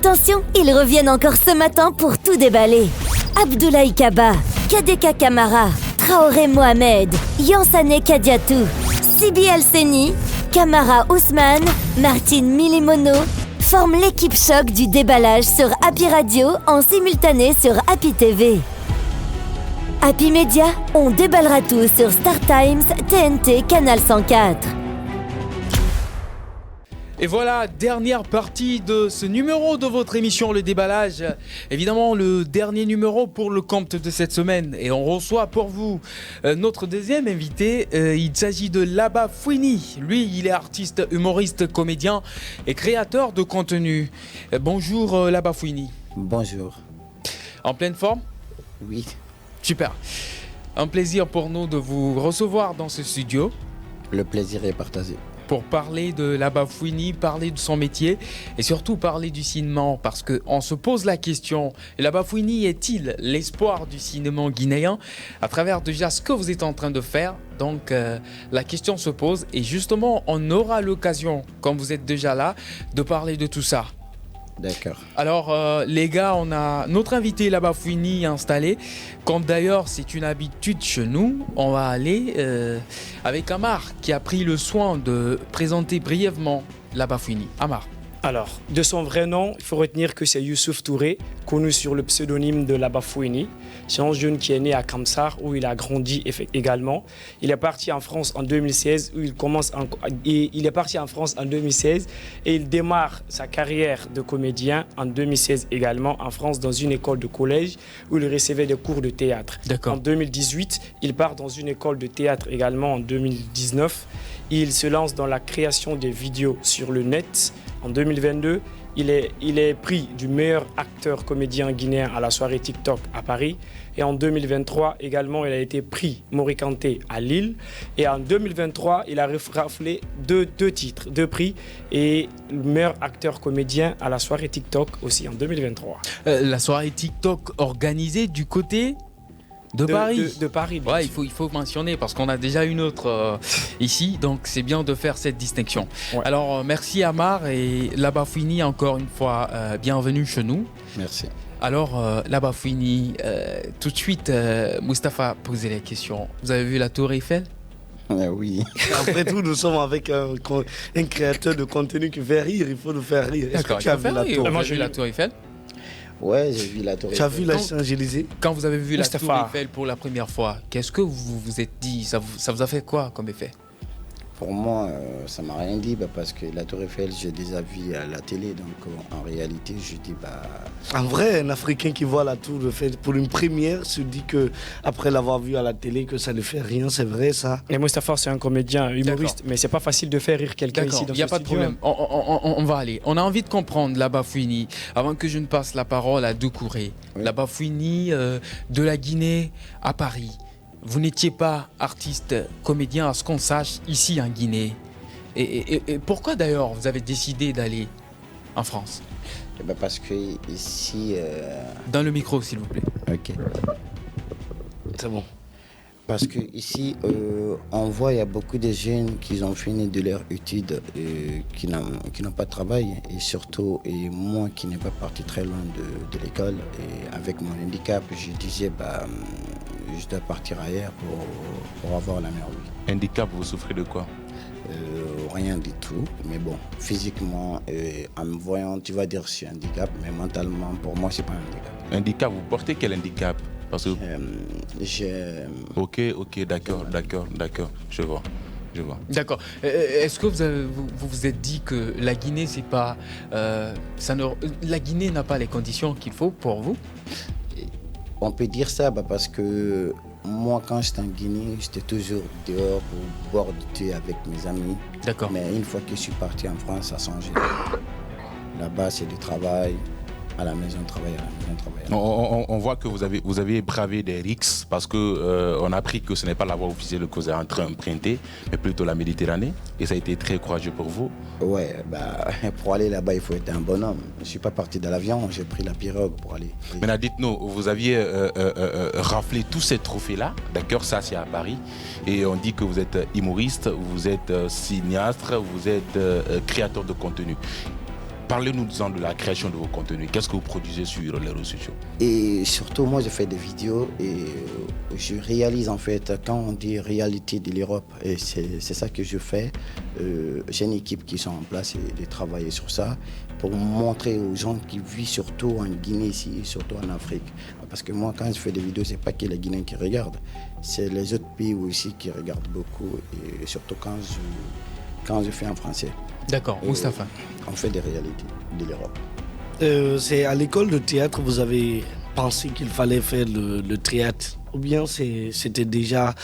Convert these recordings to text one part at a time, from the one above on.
Attention, ils reviennent encore ce matin pour tout déballer. Abdoulaye Kaba, Kadeka Kamara, Traoré Mohamed, Yansane Kadiatou, Sibi El Seni, Kamara Ousmane, Martine Milimono forment l'équipe choc du déballage sur Happy Radio en simultané sur Happy TV. Happy Media, on déballera tout sur Star Times, TNT, Canal 104. Et voilà, dernière partie de ce numéro de votre émission Le Déballage. Évidemment, le dernier numéro pour le compte de cette semaine. Et on reçoit pour vous notre deuxième invité. Il s'agit de Laba Fouini. Lui, il est artiste, humoriste, comédien et créateur de contenu. Bonjour Laba Fouini. Bonjour. En pleine forme ? Oui. Super. Un plaisir pour nous de vous recevoir dans ce studio. Le plaisir est partagé. Pour parler de Laba Fouini, parler de son métier et surtout parler du cinéma, parce qu'on se pose la question, Laba Fouini est-il l'espoir du cinéma guinéen à travers déjà ce que vous êtes en train de faire? Donc la question se pose et justement on aura l'occasion, quand vous êtes déjà là, de parler de tout ça. D'accord. Alors les gars, on a notre invité Laba Fouini installé. Comme d'ailleurs c'est une habitude chez nous, on va aller avec Amar qui a pris le soin de présenter brièvement Laba Fouini. Amar. Alors, de son vrai nom, il faut retenir que c'est Youssouf Touré, connu sur le pseudonyme de Laba Fouini. C'est un jeune qui est né à Kamsar, où il a grandi également. Il est parti en France en 2016, il est parti en France en 2016 et il démarre sa carrière de comédien en 2016 également en France dans une école de collège où il recevait des cours de théâtre. D'accord. En 2018, il part dans une école de théâtre également en 2019. Il se lance dans la création des vidéos sur le net. En 2022, il est prix du meilleur acteur comédien guinéen à la soirée TikTok à Paris. Et en 2023, également, il a été prix Morikanté à Lille. Et en 2023, il a raflé deux prix. Et le meilleur acteur comédien à la soirée TikTok aussi en 2023. La soirée TikTok organisée du côté de Paris. De Paris, bien ouais, sûr. il faut mentionner parce qu'on a déjà une autre ici, donc c'est bien de faire cette distinction. Ouais. Alors merci Amar et Laba Fouini encore une fois, bienvenue chez nous. Merci. Alors Laba Fouini, tout de suite Mustapha posait la question. Vous avez vu la Tour Eiffel ? Oui. Après tout, nous sommes avec un créateur de contenu qui fait rire, il faut nous faire rire. Est-ce D'accord, que tu as vu la tour? Moi j'ai vu la Tour Eiffel. Ouais, j'ai vu la Tour Tu as Eiffel. vu la Champs-Élysées? Quand vous avez vu Mustapha. la Tour Eiffel pour la première fois, qu'est-ce que vous vous êtes dit ? Ça vous a fait quoi comme effet ? Pour moi, ça m'a rien dit parce que la Tour Eiffel, j'ai déjà vu à la télé. Donc en réalité, je dis En vrai, un Africain qui voit la tour Eiffel pour une première se dit que après l'avoir vu à la télé que ça ne fait rien, c'est vrai ça? Et Mustapha, c'est un comédien humoriste, D'accord. mais c'est pas facile de faire rire quelqu'un D'accord, ici dans il n'y a ce pas de studio. problème. On va aller. On a envie de comprendre Laba Fouini. Avant que je ne passe la parole à Doucouré. Oui. Laba Fouini de la Guinée à Paris. Vous n'étiez pas artiste, comédien à ce qu'on sache ici en Guinée. Et pourquoi d'ailleurs vous avez décidé d'aller en France ? parce que ici, Dans le micro s'il vous plaît. ok. C'est bon. Parce que ici, on voit il y a beaucoup de jeunes qui ont fini de leur étude qui n'ont pas de travail et surtout moi qui n'ai pas parti très loin de l'école et avec mon handicap, je disais je dois partir ailleurs pour avoir la meilleure vie. Handicap, vous souffrez de quoi ? Rien du tout, mais bon, physiquement, en me voyant, tu vas dire que je suis handicap, mais mentalement, pour moi, c'est pas un handicap. Handicap, vous portez quel handicap ? Parce que... Ok, d'accord, je vois. D'accord. Est-ce que vous vous êtes dit que la Guinée, c'est pas, la Guinée n'a pas les conditions qu'il faut pour vous ? On peut dire ça parce que moi, quand j'étais en Guinée, j'étais toujours dehors pour boire du thé avec mes amis. D'accord. Mais une fois que je suis parti en France, ça a changé. Là-bas, c'est du travail. À la maison, travailler, à la maison, travailler. On voit que vous avez bravé des risques parce que on a appris que ce n'est pas la voie officielle que vous êtes en train d'emprunter, mais plutôt la Méditerranée. Et ça a été très courageux pour vous. Ouais, pour aller là-bas, il faut être un bonhomme. Je ne suis pas parti de l'avion, j'ai pris la pirogue pour aller. Maintenant, dites-nous, vous aviez raflé tous ces trophées-là, d'accord, ça c'est à Paris, et on dit que vous êtes humoriste, vous êtes cinéaste, vous êtes créateur de contenu. Parlez-nous de la création de vos contenus. Qu'est-ce que vous produisez sur les réseaux sociaux? Et surtout, moi, je fais des vidéos et je réalise, en fait, quand on dit réalité de l'Europe, et c'est ça que je fais. J'ai une équipe qui sont en place et de travailler sur ça pour montrer aux gens qui vivent surtout en Guinée ici, surtout en Afrique. Parce que moi, quand je fais des vidéos, c'est pas que les Guinéens qui regardent, c'est les autres pays aussi qui regardent beaucoup, et surtout quand je fais en français. D'accord, Moustapha. On fait des réalités de l'Europe. C'est à l'école de théâtre vous avez pensé qu'il fallait faire le théâtre, ou bien c'était déjà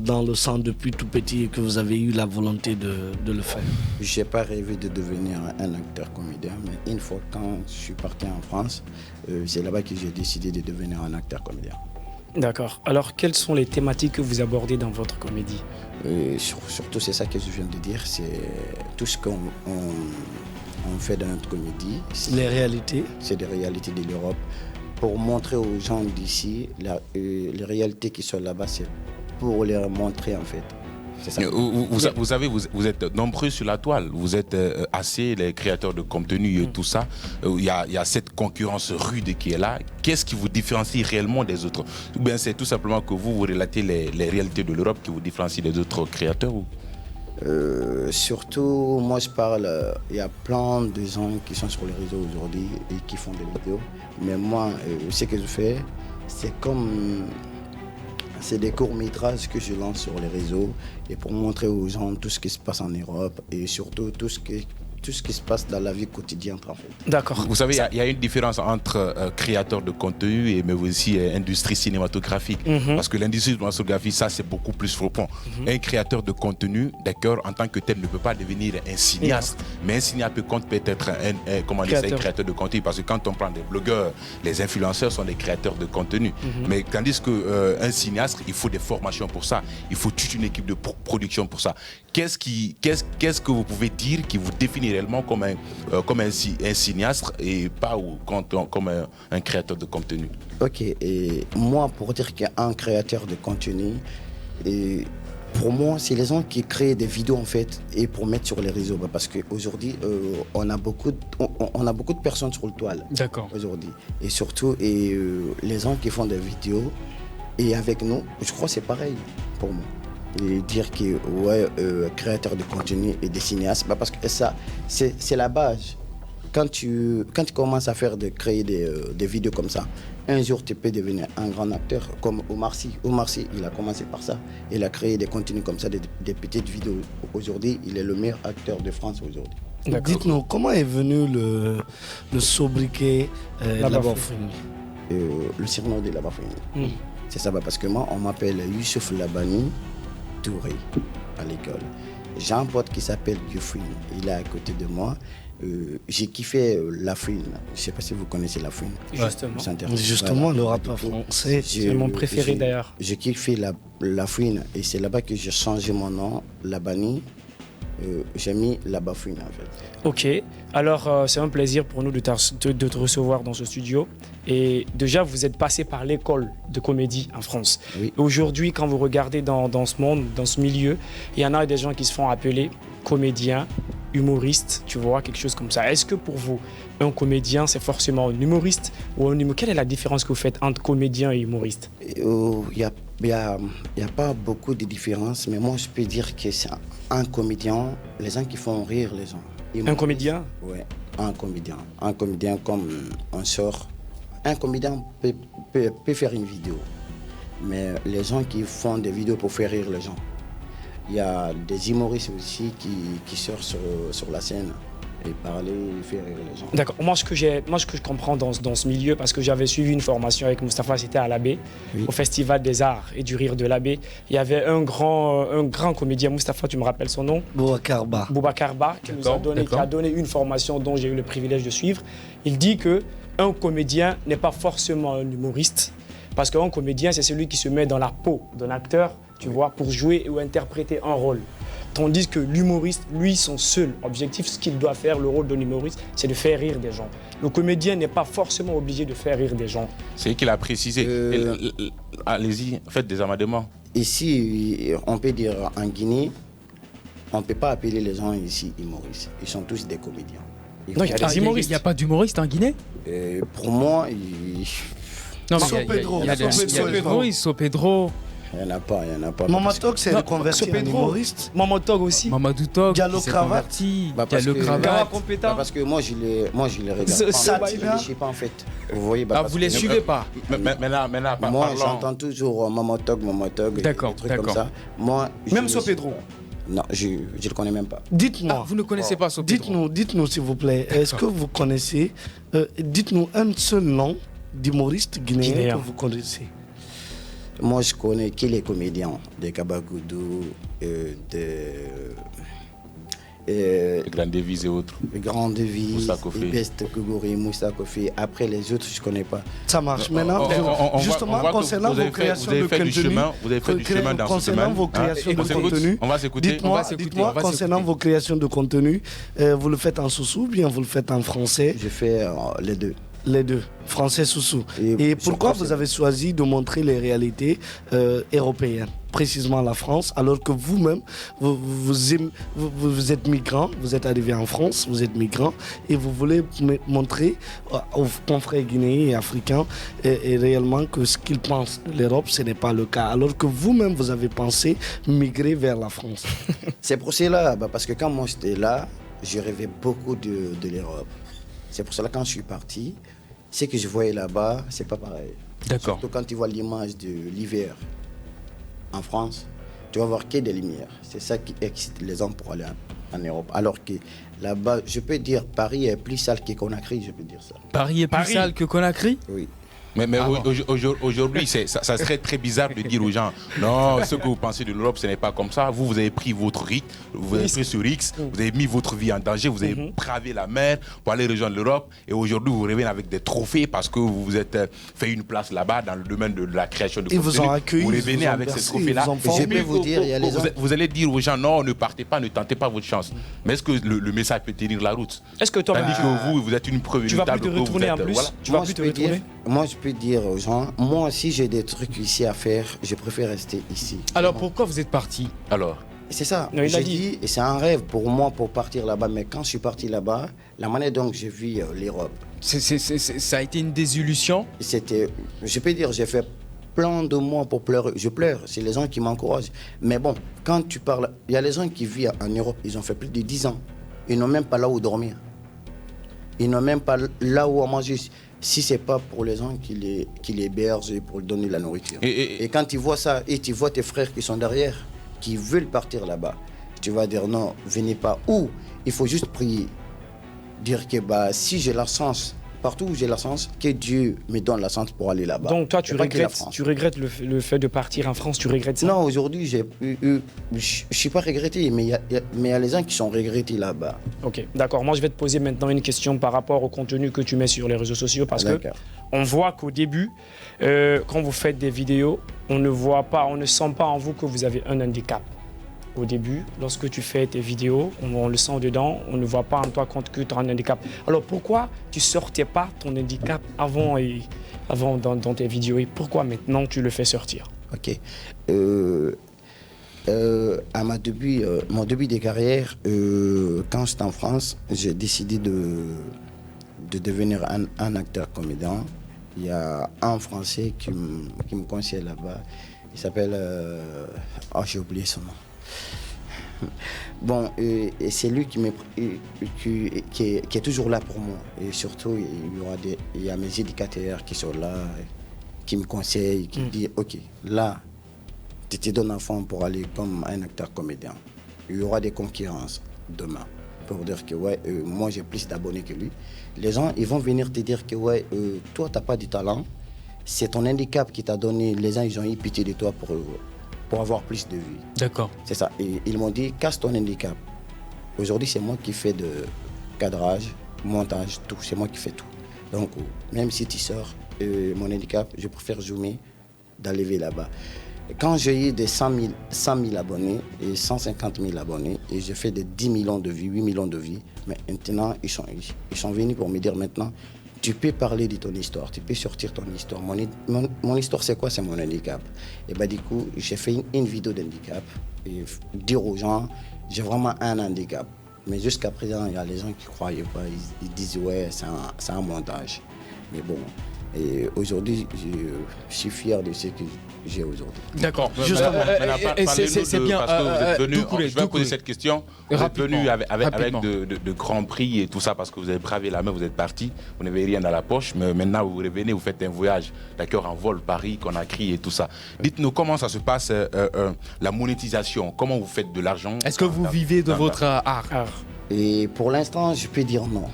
dans le sang depuis tout petit et que vous avez eu la volonté de le faire? Je n'ai pas rêvé de devenir un acteur comédien, mais une fois quand je suis parti en France, c'est là-bas que j'ai décidé de devenir un acteur comédien. D'accord. Alors, quelles sont les thématiques que vous abordez dans votre comédie? Surtout, c'est ça que je viens de dire, c'est tout ce qu'on fait dans notre comédie. Les réalités? C'est des réalités de l'Europe. Pour montrer aux gens d'ici, les réalités qui sont là-bas, c'est pour leur montrer en fait. C'est ça. Vous êtes nombreux sur la toile, vous êtes assez les créateurs de contenu et tout ça. Il y a cette concurrence rude qui est là. Qu'est-ce qui vous différencie réellement des autres? Ou bien c'est tout simplement que vous relatez les réalités de l'Europe qui vous différencient des autres créateurs ou? Surtout, moi je parle, il y a plein de gens qui sont sur les réseaux aujourd'hui et qui font des vidéos. Mais moi, ce que je fais, c'est des courts-métrages que je lance sur les réseaux et pour montrer aux gens tout ce qui se passe en Europe et surtout tout ce qui se passe dans la vie quotidienne. En fait. D'accord. Vous savez, il y a une différence entre créateur de contenu mais aussi industrie cinématographique. Parce que l'industrie cinématographique, ça, c'est beaucoup plus frappant. Un créateur de contenu, d'accord, en tant que tel, ne peut pas devenir un cinéaste. Mais un cinéaste peut être un créateur de contenu. Parce que quand on prend des blogueurs, les influenceurs sont des créateurs de contenu. Mais tandis qu'un cinéaste, il faut des formations pour ça. Il faut toute une équipe de production pour ça. Qu'est-ce que vous pouvez dire qui vous définit réellement comme un cinéaste et pas comme un créateur de contenu? Ok, et moi, pour dire qu'un créateur de contenu, et pour moi, c'est les gens qui créent des vidéos en fait et pour mettre sur les réseaux. Parce qu'aujourd'hui, on a beaucoup de personnes sur le toile. D'accord. Aujourd'hui. Et surtout, les gens qui font des vidéos, et avec nous, je crois que c'est pareil pour moi. Et dire que créateur de contenu et des cinéastes, parce que ça, c'est la base. Quand tu commences à créer des vidéos comme ça, un jour tu peux devenir un grand acteur comme Omar Sy. Omar Sy, il a commencé par ça. Il a créé des contenus comme ça, des petites vidéos. Aujourd'hui, il est le meilleur acteur de France aujourd'hui. Dites-nous, comment est venu le sobriquet Labafouine? Le surnom de Labafouine. C'est ça, parce que moi, on m'appelle Youssouf Labani Touré à l'école. J'ai un pote qui s'appelle Youfouine, il est à côté de moi. J'ai kiffé La Fouine. Je ne sais pas si vous connaissez La Fouine. Justement, le rappeur français. C'est mon préféré d'ailleurs. J'ai kiffé La Fouine et c'est là-bas que j'ai changé mon nom, Labani. J'ai mis Labafouine en fait. Ok, alors c'est un plaisir pour nous de te recevoir dans ce studio. Et déjà, vous êtes passé par l'école de comédie en France. Oui. Aujourd'hui, quand vous regardez dans ce monde, dans ce milieu, il y en a des gens qui se font appeler comédiens, humoristes, tu vois, quelque chose comme ça. Est-ce que pour vous, un comédien, c'est forcément un humoriste ou un humoriste? Quelle est la différence que vous faites entre comédien et humoriste? Il n'y a pas beaucoup de différence, mais moi je peux dire que c'est un comédien, les gens qui font rire les gens. Un comédien? Oui, un comédien. Un comédien comme on sort. Un comédien peut faire une vidéo, mais les gens qui font des vidéos pour faire rire les gens. Il y a des humoristes aussi qui sortent sur la scène et parler et faire rire les gens. D'accord. Moi, ce que je comprends dans ce milieu, parce que j'avais suivi une formation avec Moustapha, c'était à l'Abbé, au Festival des Arts et du Rire de l'Abbé. Il y avait un grand comédien, Moustapha, tu me rappelles son nom? Boubacar Ba. Boubacar Ba, qui a donné une formation dont j'ai eu le privilège de suivre. Il dit qu'un comédien n'est pas forcément un humoriste, parce qu'un comédien, c'est celui qui se met dans la peau d'un acteur, tu vois, pour jouer ou interpréter un rôle. Tandis que l'humoriste, lui, son seul objectif, ce qu'il doit faire, le rôle d'un humoriste, c'est de faire rire des gens. Le comédien n'est pas forcément obligé de faire rire des gens. C'est qu'il a précisé. Allez-y, faites des amendements. Ici, on peut dire en Guinée, on ne peut pas appeler les gens ici humoristes. Ils sont tous des comédiens. Non, il y a des humoristes. Il n'y a pas d'humoriste en Guinée? Pour moi, Non, So Pedro. il y a des So Pedro. humoristes, So Pedro, il n'y en a pas. Maman Tok, c'est Non, reconverti So en Pedro. humoriste. Mamadou aussi. Mamadou Tok, Diallo qui s'est Cravate. converti, Bah, parce Diallo que- Cravate. Gawa compétent. Parce que moi, je les regarde Ce- pas. Satina. Je ne les suis pas en fait. Vous voyez, Ah, parce vous les que- suivez pas? Maintenant, Moi, parlons. j'entends toujours Mamotog, et D'accord, des trucs comme d'accord. ça. Moi, Même je So ne- Pedro. Non, je ne le connais même pas. Dites-moi. Ah, vous ne connaissez pas So Pedro? Dites-nous s'il vous plaît, est-ce que vous connaissez, dites-nous un seul nom d'humoriste guinéen Guinéen. que vous connaissez. Moi, je connais qui les comédiens de Kabagoudou, Les grandes devises et autres. Grand Devise, Moussa Kofi. Best Kougouri, Moussa Kofi. Après, les autres, je ne connais pas. Ça marche. Maintenant, On justement, voit que concernant vous avez vos fait- créations vous avez de fait du contenu, chemin, vous avez fait du chemin dans ce concernant domaine, vos hein. créations Et de on s'écoute, contenu, on va s'écouter. On va dites-moi, s'écouter, dites-moi, on va concernant s'écouter. vos créations de contenu, vous le faites en soussou ou bien vous le faites en français? Je fais les deux. Les deux, français soussou. Et Et je pourquoi crois que vous avez choisi de montrer les réalités européennes, précisément la France, alors que vous-même, vous êtes migrant, vous êtes arrivé en France, vous êtes migrant, et vous voulez montrer aux confrères guinéens et africains et réellement que ce qu'ils pensent de l'Europe, ce n'est pas le cas, alors que vous-même, vous avez pensé migrer vers la France. C'est pour cela, parce que quand moi j'étais là, je rêvais beaucoup de l'Europe. C'est pour cela que quand je suis parti, ce que je voyais là-bas, c'est pas pareil. D'accord. Surtout quand tu vois l'image de l'hiver en France, tu vas voir que des lumières. C'est ça qui excite les gens pour aller en Europe. Alors que là-bas, je peux dire, Paris est plus sale que Conakry, je peux dire ça. Paris est plus Paris. sale que Conakry? Oui. Mais Ah bon. aujourd'hui, ça serait très bizarre de dire aux gens, non, ce que vous pensez de l'Europe, ce n'est pas comme ça. Vous avez pris votre risque, vous avez pris ce risque, vous avez mis votre vie en danger, vous avez bravé la mer pour aller rejoindre l'Europe. Et aujourd'hui, vous revenez avec des trophées parce que vous vous êtes fait une place là-bas dans le domaine de la création de Ils vous contenu. ont accueilli, Vous ils revenez vous ont avec ces bercé, trophées-là. ils vous ont Je formé. peux vous dire, il y a les gens... Vous allez dire aux gens, non, ne partez pas, ne tentez pas votre chance. Mais est-ce que le message peut tenir la route? Est-ce que toi, Tandis que vous êtes une preuve tu vas plus inévitable te que vous retourner en êtes, plus? voilà. Tu vas plus te retourner? Moi, je peux dire aux gens, moi, si j'ai des trucs ici à faire, je préfère rester ici. Alors pourquoi vous êtes parti? Alors, C'est ça. Non, il a J'ai dit. dit, et c'est un rêve pour moi pour partir là-bas. Mais quand je suis parti là-bas, la manière dont j'ai vu l'Europe, Ça a été une désillusion? c'était, je peux dire, j'ai fait plein de mois pour pleurer. Je pleure, c'est les gens qui m'encouragent. Mais bon, quand tu parles, il y a les gens qui vivent en Europe, ils ont fait plus de 10 ans. Ils n'ont même pas là où dormir. Ils n'ont même pas là où manger. Si ce n'est pas pour les gens qui les hébergent et pour donner la nourriture. Et quand tu vois ça, et tu vois tes frères qui sont derrière, qui veulent partir là-bas, tu vas dire non, venez pas. Ou il faut juste prier. Dire que si j'ai la chance, partout où j'ai la chance, que Dieu me donne la chance pour aller là-bas. Donc toi, Et pas que la France. tu regrettes le fait de partir en France, tu regrettes ça? Non, aujourd'hui, je ne suis pas regretté, mais il y a les gens qui sont regrettés là-bas. Ok, d'accord. Moi, je vais te poser maintenant une question par rapport au contenu que tu mets sur les réseaux sociaux parce que D'accord. on voit qu'au début, quand vous faites des vidéos, on ne voit pas, on ne sent pas en vous que vous avez un handicap. Au début, lorsque tu fais tes vidéos, on le sent dedans, on ne voit pas en toi compte que tu as un handicap. Alors pourquoi tu sortais pas ton handicap avant dans tes vidéos et pourquoi maintenant tu le fais sortir? Ok. À mon début de carrière, quand j'étais en France, j'ai décidé de devenir un acteur comédien. Il y a un Français qui me conseille là-bas. Il s'appelle... j'ai oublié son nom. Bon, et c'est lui qui est toujours là pour moi. Et surtout, il y a mes éducateurs qui sont là, qui me conseillent, qui me disent, OK, là, tu te donnes un fond pour aller comme un acteur comédien. Il y aura des concurrences demain. Pour dire que moi j'ai plus d'abonnés que lui. Les gens, ils vont venir te dire que toi, tu n'as pas du talent. C'est ton handicap qui t'a donné. Les gens, ils ont eu pitié de toi pour avoir plus de vie. D'accord. C'est ça. Et ils m'ont dit, casse ton handicap. Aujourd'hui, c'est moi qui fais de cadrage, montage, tout. C'est moi qui fais tout. Donc, même si tu sors, mon handicap, je préfère zoomer, d'aller là-bas. Quand j'ai eu des 100 000 abonnés et 150 000 abonnés, et j'ai fait des 10 millions de vues, 8 millions de vues, mais maintenant, ils sont venus pour me dire maintenant, tu peux parler de ton histoire, tu peux sortir ton histoire. Mon histoire, c'est quoi? C'est mon handicap. Et du coup, j'ai fait une vidéo d'handicap et dire aux gens, j'ai vraiment un handicap. Mais jusqu'à présent, il y a les gens qui ne croyaient pas. Ils disent, ouais, c'est un montage. Mais bon, et aujourd'hui, je suis fier de ce que j'ai aujourd'hui. D'accord. Justement, c'est bien. Parce que vous êtes venu, Doucouré, je vais poser cette question. Vous êtes venu avec de grands prix et tout ça parce que vous avez bravé la main, vous êtes parti, vous n'avez rien dans la poche, mais maintenant vous revenez, vous faites un voyage, d'accord, en vol Paris, Conakry et tout ça. Dites-nous comment ça se passe, la monétisation, comment vous faites de l'argent? Est-ce que vous vivez de votre art? Et pour l'instant, je peux dire non.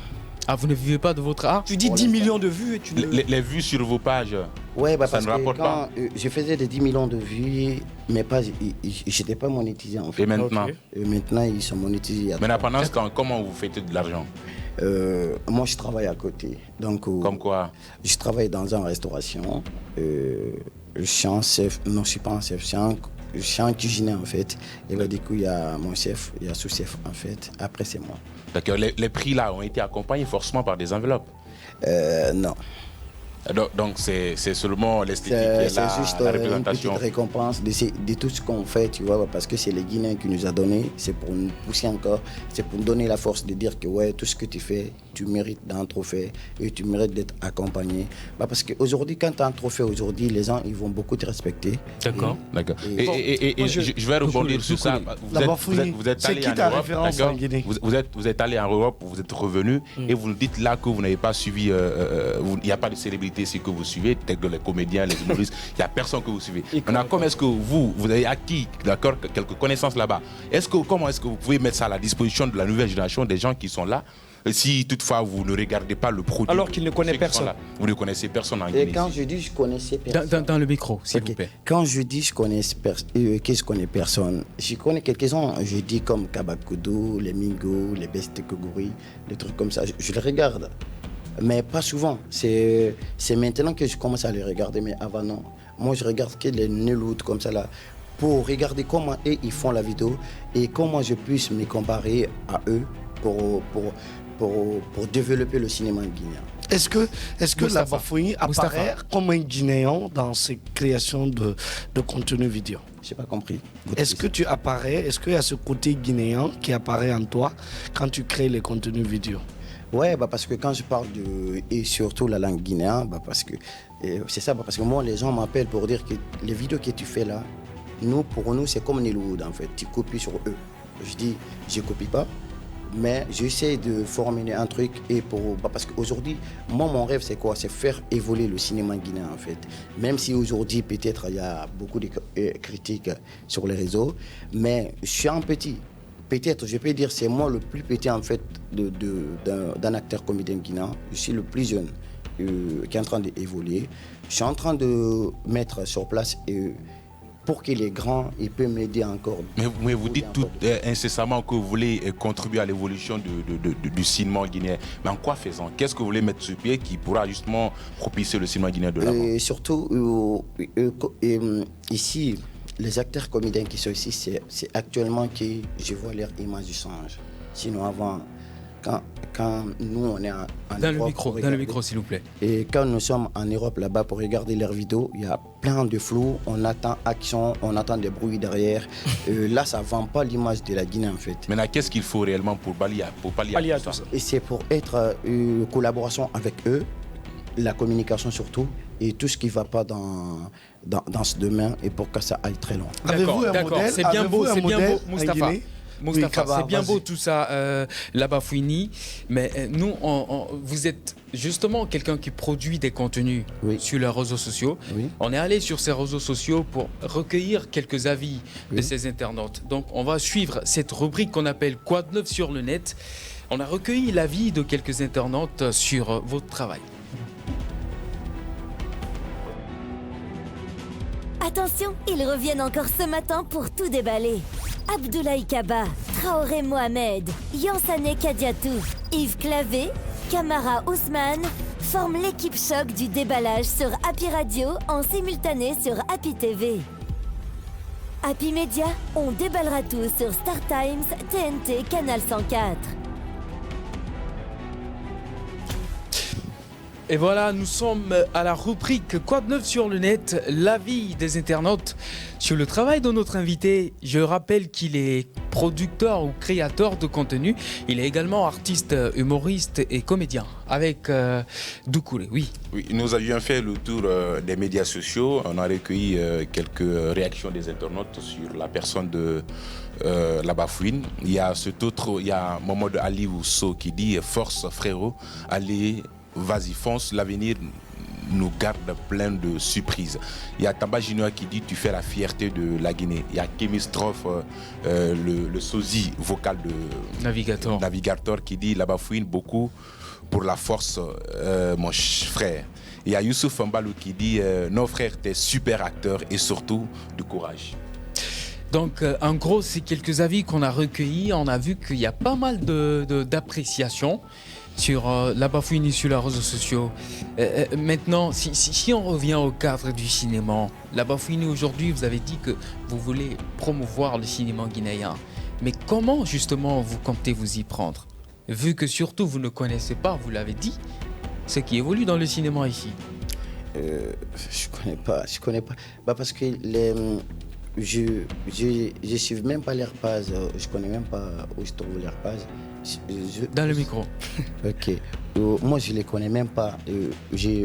Ah, vous ne vivez pas de votre art? Tu dis 10 millions de vues et tu les vues sur vos pages, ouais, ça parce ne rapporte que pas. je faisais des 10 millions de vues, mais pas, je n'étais pas monétisé en fait. Et maintenant? Et maintenant, ils sont monétisés. Mais pendant ce temps, comment vous faites de l'argent? Moi, je travaille à côté. Donc, comme quoi? Je travaille dans une restauration. Je suis un chef. Non, je ne suis pas un chef. Je suis un cuisinier en fait. Et là, du coup, il y a mon chef, il y a sous-chef en fait. Après, c'est moi. D'accord. Les prix là ont été accompagnés forcément par des enveloppes? Non. Donc c'est seulement l'esthétique qui est là, c'est juste la représentation. une petite récompense de tout ce qu'on fait, tu vois, parce que c'est les Guinéens qui nous a donné, c'est pour nous pousser encore, c'est pour nous donner la force de dire que ouais, tout ce que tu fais, tu mérites d'un trophée et tu mérites d'être accompagné. Parce qu'aujourd'hui, quand tu as un trophée, aujourd'hui, les gens ils vont beaucoup te respecter. D'accord. D'accord. Et je vais rebondir sur ça. Vous êtes allé en Europe, d'accord. Vous êtes allé en Europe, vous êtes revenu et vous nous dites là que vous n'avez pas suivi, il n'y a pas de célébrité ce que vous suivez, peut-être que les comédiens, les humoristes, il n'y a personne que vous suivez. Maintenant, comment est-ce que vous avez acquis, d'accord, quelques connaissances là-bas? Comment est-ce que vous pouvez mettre ça à la disposition de la nouvelle génération, des gens qui sont là, si toutefois vous ne regardez pas le produit? Alors qu'ils ne connaissent personne. Vous ne connaissez personne en Guinée. Et quand je dis je connaissais personne. Dans le micro, s'il vous plaît. Quand je dis je connais personne, je connais quelques-uns, je dis comme Kabakoudou, les Mingo, les Bestes Koguri, des trucs comme ça. Je les regarde. Mais pas souvent. C'est maintenant que je commence à les regarder, mais avant non. Moi, je regarde que les Nelout comme ça là, pour regarder comment eux, ils font la vidéo et comment je puisse me comparer à eux pour développer le cinéma guinéen. Est-ce que la Bafouini apparaît comme un Guinéen dans ses créations de contenu vidéo? Je n'ai pas compris. Est-ce qu'il y a ce côté guinéen qui apparaît en toi quand tu crées les contenus vidéo? Ouais, parce que quand je parle et surtout la langue guinéenne, parce que c'est ça, parce que moi les gens m'appellent pour dire que les vidéos que tu fais là, pour nous c'est comme Nollywood en fait, tu copies sur eux. Je dis, je copie pas, mais j'essaie de formuler un truc parce qu'aujourd'hui, moi mon rêve c'est quoi? C'est faire évoluer le cinéma guinéen en fait. Même si aujourd'hui peut-être il y a beaucoup de critiques sur les réseaux, mais je suis un petit. Peut-être, je peux dire, c'est moi le plus petit en fait d'un acteur comédien guinéen. Je suis le plus jeune qui est en train d'évoluer. Je suis en train de mettre sur place pour que les grands peuvent m'aider encore. Mais vous dites tout incessamment que vous voulez contribuer à l'évolution du cinéma guinéen. Mais en quoi faisant? Qu'est-ce que vous voulez mettre sur pied qui pourra justement propulser le cinéma guinéen de l'avant? Surtout, ici, les acteurs comédiens qui sont ici, c'est actuellement que je vois leur image du change. Sinon avant, quand nous on est en Europe... Dans le micro s'il vous plaît. Et quand nous sommes en Europe là-bas pour regarder leurs vidéos, il y a plein de flou, on attend action, on attend des bruits derrière. Là ça ne vend pas l'image de la Guinée en fait. Maintenant qu'est-ce qu'il faut réellement pour pallier à tout ça? Et c'est pour être une collaboration avec eux, la communication surtout, et tout ce qui ne va pas dans ce domaine et pour que ça aille très loin. Avez-vous un modèle? C'est bien beau, Moustapha. Moustapha, c'est bien beau tout ça, la Bafouini, mais nous, vous êtes justement quelqu'un qui produit des contenus sur les réseaux sociaux. Oui. On est allé sur ces réseaux sociaux pour recueillir quelques avis de ces internautes. Donc, on va suivre cette rubrique qu'on appelle Quoi de neuf sur le net. On a recueilli l'avis de quelques internautes sur votre travail. Attention, ils reviennent encore ce matin pour tout déballer. Abdoulaye Kaba, Traoré Mohamed, Yansane Kadiatou, Yves Clavé, Camara Ousmane forment l'équipe choc du déballage sur Happy Radio en simultané sur Happy TV. Happy Media, on déballera tout sur Star Times, TNT, Canal 104. Et voilà, nous sommes à la rubrique Quoi de neuf sur le net, l'avis des internautes sur le travail de notre invité. Je rappelle qu'il est producteur ou créateur de contenu. Il est également artiste, humoriste et comédien avec Doucouré. Oui. Oui, nous avions fait le tour des médias sociaux. On a recueilli quelques réactions des internautes sur la personne de la Bafouine. Il y a Mohamed Ali Ousso qui dit « Force frérot, allez, vas-y fonce, l'avenir nous garde plein de surprises ». Il y a Tamba Junior qui dit « Tu fais la fierté de la Guinée ». Il y a Kémy Strophe, le sosie vocal de Navigator qui dit « La Bafouine, beaucoup pour la force, mon frère ». Il y a Youssouf Mbalou qui dit « Non frère, t'es super acteur et surtout du courage ». Donc, en gros, c'est quelques avis qu'on a recueillis. On a vu qu'il y a pas mal d'appréciations sur la Bafouine sur les réseaux sociaux. Maintenant, si on revient au cadre du cinéma, la Bafouine aujourd'hui, vous avez dit que vous voulez promouvoir le cinéma guinéen. Mais comment justement vous comptez vous y prendre? Vu que surtout vous ne connaissez pas, vous l'avez dit, ce qui évolue dans le cinéma ici. Je connais pas. Bah parce que je suis même pas les repas, je connais même pas où se trouvent les repas. Dans le micro. Ok. Moi je les connais même pas.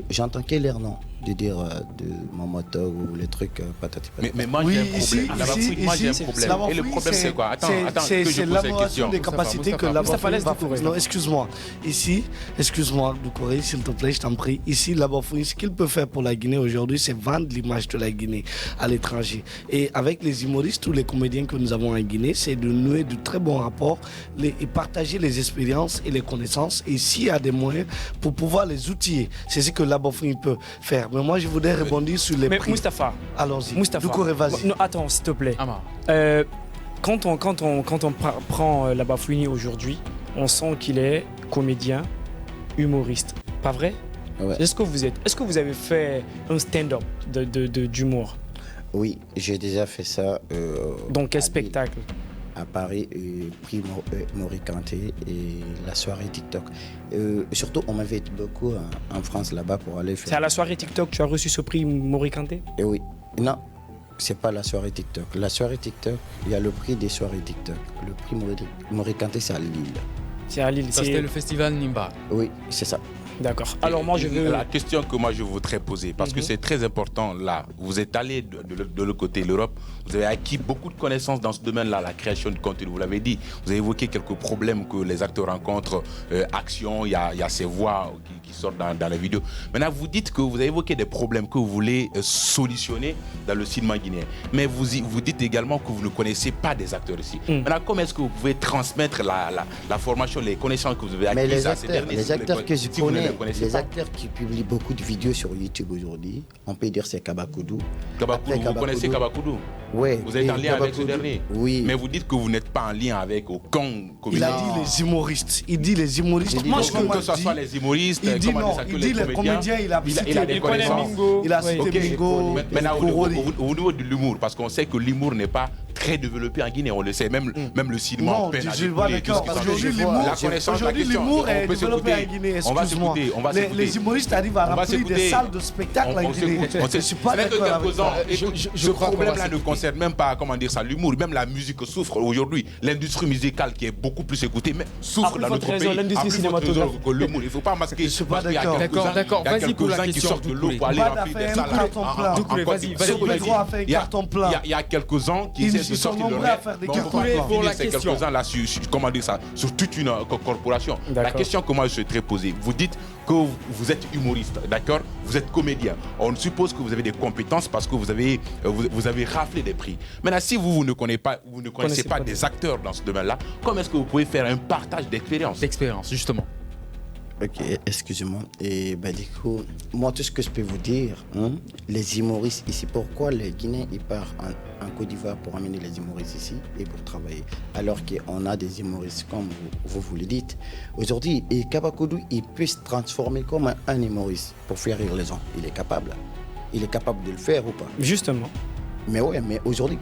J'entends que leur nom de dire de mon moto ou les trucs patati patata. Mais moi j'ai un problème. Moi j'ai un problème. Et le problème c'est quoi? Attends, c'est l'amélioration des capacités que la Bafouine va faire. Non, excuse-moi. Ici, Doucouré, s'il te plaît, je t'en prie. Ici, la Bafouine, ce qu'il peut faire pour la Guinée aujourd'hui, c'est vendre l'image de la Guinée à l'étranger. Et avec les humoristes, tous les comédiens que nous avons en Guinée, c'est de nouer de très bons rapports et partager les expériences et les connaissances. Et s'il y a des moyens pour pouvoir les outiller, c'est ce que la Bafouine peut faire. Mais moi, je voudrais rebondir sur les prix. Moustapha, allons-y. Doucouré, vas-y. Non, attends, s'il te plaît. Quand on prend la Bafouine aujourd'hui, on sent qu'il est comédien, humoriste. Pas vrai? Ouais. Est-ce que vous avez fait un stand-up d'humour? Oui, j'ai déjà fait ça. Dans quel spectacle? À Paris, prix Maurice Kanté et la soirée TikTok. Surtout, on m'invite beaucoup en France là-bas pour aller faire. C'est à la soirée TikTok que tu as reçu ce prix Maurice Kanté? Oui. Non, c'est pas la soirée TikTok. La soirée TikTok, il y a le prix des soirées TikTok. Le prix Maurice Kanté, c'est à Lille. C'est à Lille. C'était le festival Nimba. Oui, c'est ça. D'accord. Alors moi je veux... La question que moi je voudrais poser, parce que c'est très important là, vous êtes allé de l'autre côté, l'Europe, vous avez acquis beaucoup de connaissances dans ce domaine-là, la création de contenu, vous l'avez dit, vous avez évoqué quelques problèmes que les acteurs rencontrent, action, il y a ces voix qui sortent dans les vidéos. Maintenant vous dites que vous avez évoqué des problèmes que vous voulez solutionner dans le cinéma guinéen, mais vous dites également que vous ne connaissez pas des acteurs ici. Maintenant comment est-ce que vous pouvez transmettre la formation, les connaissances que vous avez acquises à ces derniers? Les acteurs que je connais, les acteurs qui publient beaucoup de vidéos sur YouTube aujourd'hui, on peut dire c'est Kabakoudou. Vous connaissez Kabakoudou? Oui. Vous êtes en lien avec ce dernier? Oui. Mais vous dites que vous n'êtes pas en lien avec aucun comédien. Il a dit les humoristes. Il dit les humoristes. Moi, je que ce soit les humoristes, il dit non. Il dit les comédiens. Il a des connaissances. Il a cité Mingo. Maintenant, au niveau de l'humour, parce qu'on sait que l'humour n'est pas très développé en Guinée, on le sait, même le cinéma en peine à décoller. Aujourd'hui, l'humour est développé en Guinée. Excuse-moi. Les humoristes arrivent à remplir des salles de spectacle en Guinée. Je ne suis pas d'accord avec ça. Ce problème-là ne concerne même pas, comment dire ça, l'humour. Même la musique souffre aujourd'hui. L'industrie musicale qui est beaucoup plus écoutée souffre dans notre pays. L'industrie cinématographique. Que l'humour. Il ne faut pas masquer. Je suis pas d'accord. D'accord. Vas-y pour la question. Qui sortent de l'eau pour aller remplir des salles. Il y a quelques-uns qui essaient de sortir le rêve. pour la question. Quelques-uns là, comment dire ça, sur toute une corporation. La question que moi je souhaiterais poser, vous dites que vous êtes humoriste, d'accord? Vous êtes comédien. On suppose que vous avez des compétences parce que vous avez raflé des prix. Maintenant, si vous ne connaissez pas des acteurs dans ce domaine-là, comment est-ce que vous pouvez faire un partage d'expérience? D'expérience, justement. Ok, excusez-moi. Et du coup, moi, tout ce que je peux vous dire, les humoristes ici, pourquoi les Guinéens ils partent en Côte d'Ivoire pour amener les humoristes ici et pour travailler, alors qu'on a des humoristes comme vous le dites. Aujourd'hui, Kabakoudou, il peut se transformer comme un humoriste pour faire rire les gens. Il est capable. Il est capable de le faire ou pas? Justement. Mais ouais, mais aujourd'hui,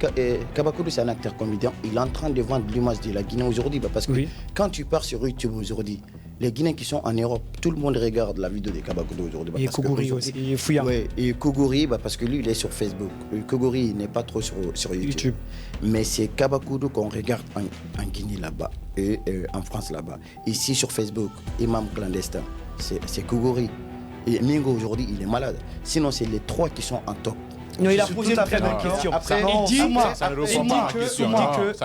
Kabakoudou, c'est un acteur comédien. Il est en train de vendre l'image de la Guinée aujourd'hui. Parce que quand tu pars sur YouTube aujourd'hui, Les Guinéens qui sont en Europe, tout le monde regarde la vidéo de Kabakoudou aujourd'hui. Et Kougouri aussi, et Fouya. Ouais, et Kougouri, parce que lui, il est sur Facebook. Kougouri, il n'est pas trop sur YouTube. Mais c'est Kabakoudou qu'on regarde en Guinée là-bas, et en France là-bas. Ici sur Facebook, Imam clandestin, c'est Kougouri. Et Mingo aujourd'hui, il est malade. Sinon, c'est les 3 qui sont en top. Non, il a posé une très bonne question. Après, il dit que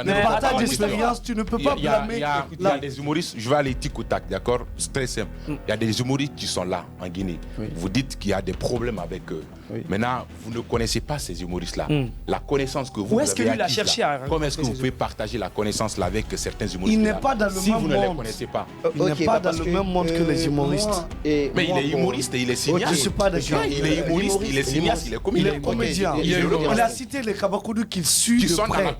le partage d'expérience, tu ne peux pas blâmer. Il y a des humoristes, je vais aller tic au tac, d'accord? C'est très simple. Il y a des humoristes qui sont là en Guinée. Vous dites qu'il y a des problèmes avec eux. Maintenant, vous ne connaissez pas ces humoristes-là. La connaissance que vous Où est-ce que lui il a cherché à comment est-ce que vous pouvez partager la connaissance là avec certains humoristes? Il n'est pas dans le même monde. Si vous ne les connaissez pas. Il n'est pas dans le même monde que les humoristes. Mais il est humoriste et il est cinéaste. Je ne suis pas d'accord. Il est humoriste, il est cinéaste, il est comédien. Il a cité les Kabakoudou qu'il suit de près.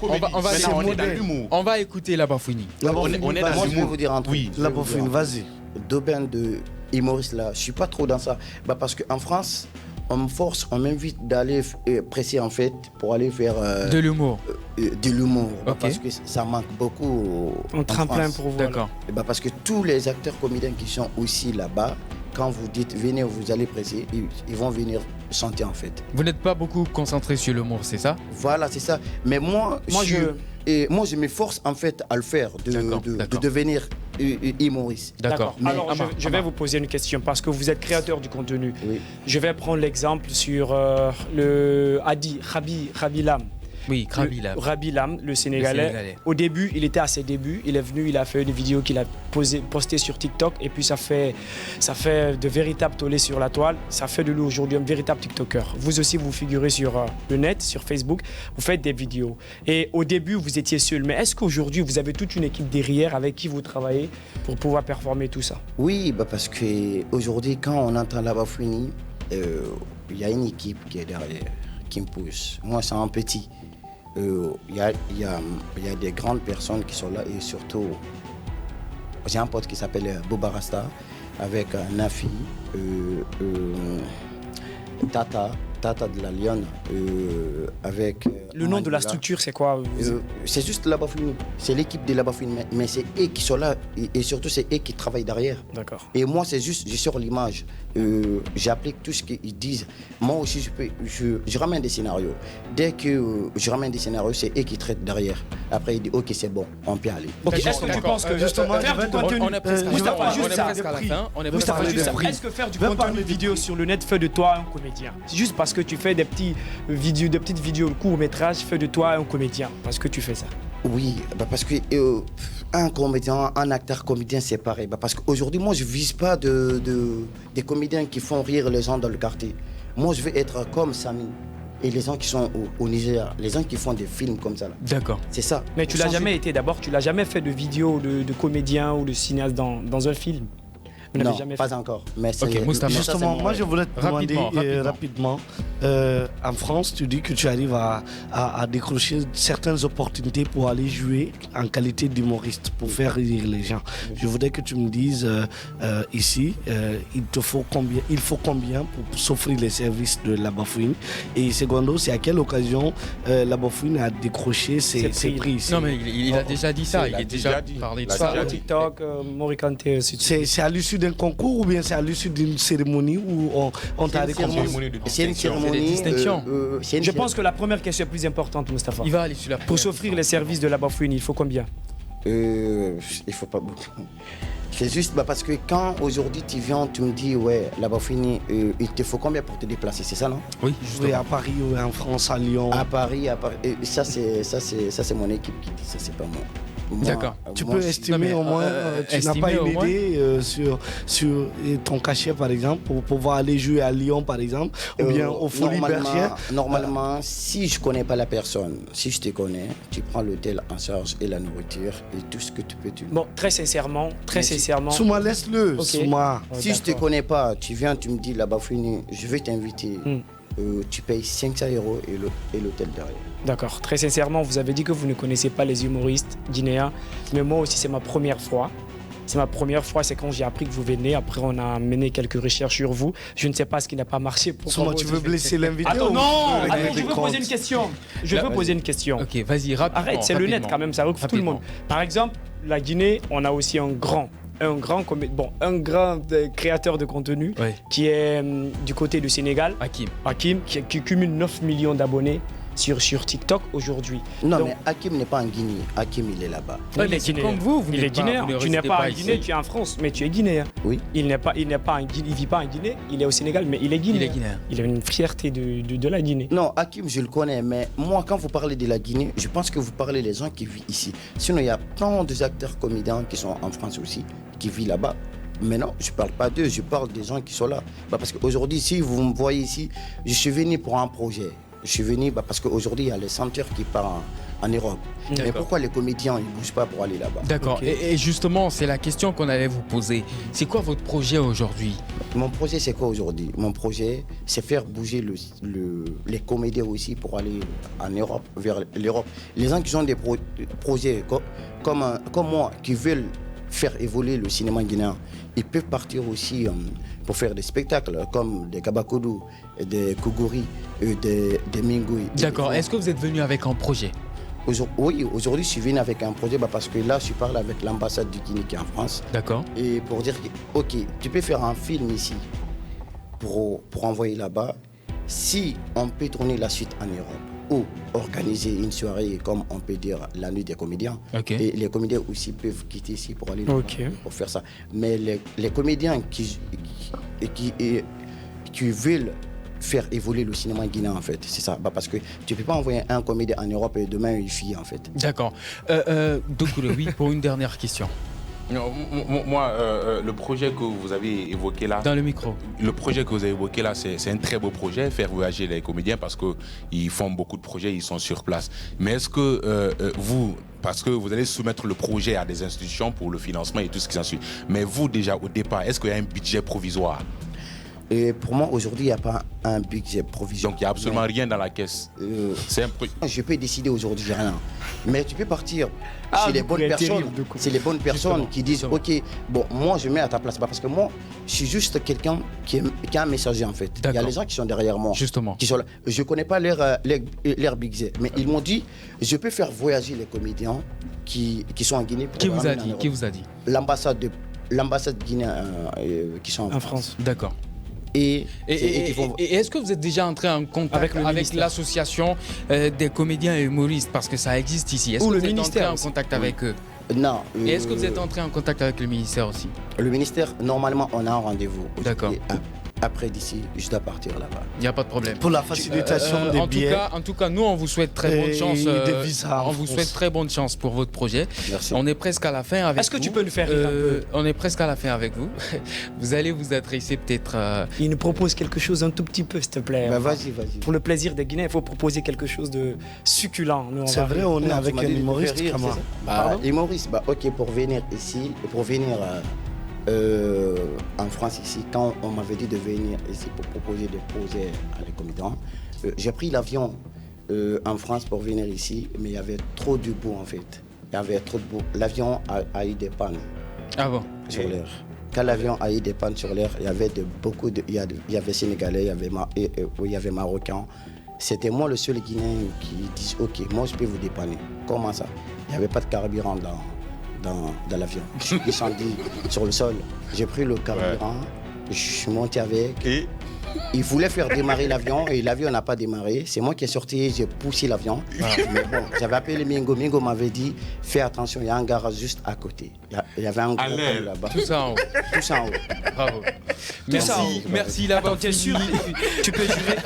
On va écouter la Bafouini. On est dans moi, je vais vous dire un truc. La Bafouine, vas-y. D'aubaine de humoristes là, je suis pas trop dans ça. Parce qu'en France, on me force, on m'invite d'aller presser en fait pour aller faire de l'humour. De l'humour. Parce que ça manque beaucoup. Un tremplin France. pour vous. D'accord. Parce que tous les acteurs comédiens qui sont aussi là-bas, quand vous dites venez, vous allez presser, ils vont venir chanter en fait. Vous n'êtes pas beaucoup concentré sur l'humour, c'est ça? Voilà, c'est ça. Mais moi, je m'efforce en fait à le faire, de devenir humoriste. D'accord. Alors, je vais vous poser une question parce que vous êtes créateur du contenu. Oui. Je vais prendre l'exemple sur le Rabi Lam. Oui, Rabi Lam, le Sénégalais. Au début, il était à ses débuts. Il est venu, il a fait une vidéo qu'il a postée sur TikTok. Et puis, ça fait de véritables tollés sur la toile. Ça fait de lui aujourd'hui un véritable TikToker. Vous aussi, vous figurez sur le net, sur Facebook. Vous faites des vidéos. Et au début, vous étiez seul. Mais est-ce qu'aujourd'hui, vous avez toute une équipe derrière avec qui vous travaillez pour pouvoir performer tout ça? Oui, parce qu'aujourd'hui, quand on entend la Bafouini, il y a une équipe qui est derrière, qui me pousse. Moi, c'est un petit. Il y a des grandes personnes qui sont là et surtout, j'ai un pote qui s'appelle Boba Rasta avec Nafi, Tata de la Lyon, avec... Le nom de la structure, c'est quoi? C'est juste la Bafouini. C'est l'équipe de la Bafouini, mais c'est eux qui sont là et surtout c'est eux qui travaillent derrière. D'accord. Et moi, c'est juste, je sors l'image. J'applique tout ce qu'ils disent. Moi aussi, je ramène des scénarios. Dès que je ramène des scénarios, c'est eux qui traitent derrière. Après, ils disent, ok, c'est bon, on peut aller. Okay, est-ce que tu penses que justement, faire du contenu, on est presque à la fin. Est-ce que faire du contenu vidéo sur le net fait de toi un comédien? C'est juste parce que tu fais des petites vidéos courts-métrages, fait de toi un comédien. Parce que tu fais ça. Oui, parce que un comédien, un acteur comédien, c'est pareil. Parce qu'aujourd'hui, moi, je ne vise pas des comédiens qui font rire les gens dans le quartier. Moi, je veux être comme Samy et les gens qui sont au Niger, les gens qui font des films comme ça. D'accord. C'est ça. Mais tu l'as jamais été d'abord, tu l'as jamais fait de vidéo de comédien ou de cinéaste dans un film? Non, jamais pas encore. Mais justement, moi je voulais te demander rapidement. En France, tu dis que tu arrives à décrocher certaines opportunités pour aller jouer en qualité d'humoriste, pour faire rire les gens. Je voudrais que tu me dises ici, il faut combien pour s'offrir les services de la Bafouine? Et secondo, c'est à quelle occasion la Bafouine a décroché ses prix ici? Non, mais il a déjà dit ça. Il a déjà parlé de ça. TikTok, Morikante, c'est à l'issue d'un concours ou bien c'est à l'issue d'une cérémonie où on t'a récompensé? C'est une cérémonie de distinction. Je pense que la première question est plus importante, Moustapha. Il va aller sur la Pour s'offrir les services de la Bafouine, il faut combien? Il faut pas beaucoup. C'est juste parce que quand aujourd'hui tu viens, tu me dis ouais, la Bafouine, il te faut combien pour te déplacer, c'est ça non? Oui, justement. À Paris ou en France, à Lyon. À Paris. Et ça c'est mon équipe qui dit ça, c'est pas moi. D'accord. Tu peux estimer au moins, tu n'as pas une idée sur ton cachet par exemple, pour pouvoir aller jouer à Lyon par exemple, ou bien au Folies Bergère? Normalement, si je connais pas la personne, si je te connais, tu prends l'hôtel en charge et la nourriture et tout ce que tu peux. Bon, très sincèrement. Souma, laisse-le. Okay. Souma. Si je te connais pas, tu viens, tu me dis là-bas fini, je vais t'inviter. Tu payes 500 € et l'hôtel derrière. D'accord. Très sincèrement, vous avez dit que vous ne connaissez pas les humoristes guinéens, mais moi aussi c'est ma première fois. C'est quand j'ai appris que vous venez. Après, on a mené quelques recherches sur vous. Je ne sais pas ce qui n'a pas marché. Souma, tu veux blesser l'invité? Attends, je veux poser une question. Poser une question. Ok, vas-y, rapidement. Arrête, c'est le net quand même, ça recouvre tout le monde. Par exemple, la Guinée, on a aussi un grand un grand créateur de contenu qui est du côté du Sénégal, Hakim qui cumule 9 millions d'abonnés sur TikTok aujourd'hui. Non, donc, mais Hakim n'est pas en Guinée. Hakim, il est là-bas. Oui, mais c'est comme vous il est guinéen. Tu n'es pas en Guinée, tu es en France, mais tu es guinéen. Oui. Il vit pas en Guinée, il est au Sénégal, mais il est guinéen. Il a une fierté de la Guinée. Non, Hakim, je le connais, mais moi, quand vous parlez de la Guinée, je pense que vous parlez des gens qui vivent ici. Sinon, il y a plein d'acteurs comédiens qui sont en France aussi, qui vivent là-bas. Mais non, je ne parle pas d'eux, je parle des gens qui sont là. Parce qu'aujourd'hui, si vous me voyez ici, je suis venu pour un projet. Je suis venu parce qu'aujourd'hui, il y a les chanteurs qui partent en Europe. Mais pourquoi les comédiens ne bougent pas pour aller là-bas? D'accord. Okay. Et justement, c'est la question qu'on allait vous poser. C'est quoi votre projet aujourd'hui? Mon projet, c'est quoi aujourd'hui? Mon projet, c'est faire bouger les comédiens aussi pour aller en Europe, vers l'Europe. Les gens qui ont des projets comme moi, qui veulent faire évoluer le cinéma guinéen, ils peuvent partir aussi pour faire des spectacles comme des Kabakoudou, des Kougouri, des Mingoui. D'accord. Est-ce que vous êtes venu avec un projet? Oui, aujourd'hui je suis venu avec un projet parce que là je parle avec l'ambassade du Guinée qui est en France. D'accord. Et pour dire que, ok, tu peux faire un film ici pour envoyer là-bas, si on peut tourner la suite en Europe ou organiser une soirée comme on peut dire la nuit des comédiens. Okay. Et les comédiens aussi peuvent quitter ici pour aller pour faire ça. Mais les comédiens qui veulent faire évoluer le cinéma guinéen en fait, c'est ça. Parce que tu peux pas envoyer un comédien en Europe et demain il fuit en fait. D'accord. Doukouré, oui, pour une dernière question. Non, moi, le projet que vous avez évoqué là... Dans le micro. Le projet que vous avez évoqué là, c'est un très beau projet, faire voyager les comédiens parce qu'ils font beaucoup de projets, ils sont sur place. Mais est-ce que vous... Parce que vous allez soumettre le projet à des institutions pour le financement et tout ce qui s'ensuit. Mais vous, déjà, au départ, est-ce qu'il y a un budget provisoire? Et pour moi, aujourd'hui, il n'y a pas un budget provisoire. Donc, il n'y a absolument rien dans la caisse. C'est un je peux décider aujourd'hui, j'ai rien. Mais tu peux partir chez les bonnes personnes. C'est les bonnes personnes qui disent, ok, bon, moi, je mets à ta place. Parce que moi, je suis juste quelqu'un qui est un messager, en fait. Il y a les gens qui sont derrière moi. Justement. Qui sont là. Je ne connais pas leur budget. Mais ils m'ont dit, je peux faire voyager les comédiens qui sont en Guinée. Qui vous a dit? L'ambassade guinéenne qui sont en France. D'accord. Et est-ce que vous êtes déjà entré en contact avec l'association des comédiens et humoristes? Parce que ça existe ici. Est-ce que vous êtes entré en contact avec eux? Non. Et est-ce que vous êtes entré en contact avec le ministère aussi? Le ministère, normalement, on a un rendez-vous. D'accord. Après d'ici, je dois partir là-bas. Il n'y a pas de problème. Pour la facilitation des billets. En tout cas, nous, on vous souhaite très bonne chance. On vous souhaite très bonne chance pour votre projet. Merci. On est presque à la fin avec vous. Est-ce que tu peux nous faire rire un peu? On est presque à la fin avec vous. Vous allez vous adresser peut-être... Il nous propose quelque chose un tout petit peu, s'il te plaît. Ben, vas-y. Pour le plaisir des Guinéens, il faut proposer quelque chose de succulent. C'est vrai, on est avec un humoriste. Humoriste, ok, pour venir ici, en France ici, quand on m'avait dit de venir ici pour proposer des projets à les comédiens, j'ai pris l'avion en France pour venir ici, mais il y avait trop de boue en fait. Il y avait trop de boue. L'avion a eu des pannes sur l'air. Quand l'avion a eu des pannes sur l'air, il y avait il y avait Sénégalais, il y avait Marocains. C'était moi le seul Guinéen qui dit ok, moi je peux vous dépanner. Comment ça? Il n'y avait pas de carburant dans l'avion. Je suis descendu sur le sol. J'ai pris le carburant, je suis monté avec. Et il voulait faire démarrer l'avion et l'avion n'a pas démarré. C'est moi qui ai sorti, j'ai poussé l'avion. Mais bon, j'avais appelé Mingo. Mingo m'avait dit fais attention, il y a un garage juste à côté. Il y avait un gros pont là-bas. Tout ça en haut. Tout ça en haut. Bravo. Merci là-bas. T'es sûr? Tu peux jurer?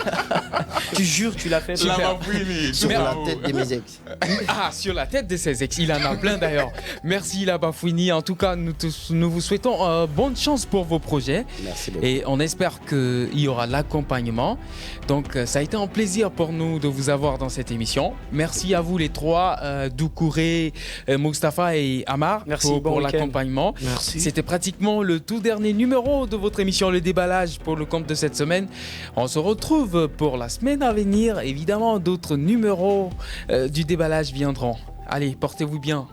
Tu jures, tu l'as fait? Sur la tête de mes ex. Ah, sur la tête de ses ex. Il en a plein d'ailleurs. Merci là-bas Fouini. En tout cas, nous vous souhaitons bonne chance pour vos projets. Merci beaucoup. Et on espère qu'il y aura l'accompagnement. Donc, ça a été un plaisir pour nous de vous avoir dans cette émission. Merci à vous les trois, Doukouré, Moustapha et Amar, pour l'accompagnement. Merci. C'était pratiquement le tout dernier numéro de votre émission Le Déballage pour le compte de cette semaine. On se retrouve pour la semaine à venir. Évidemment, d'autres numéros du Déballage viendront. Allez, portez-vous bien.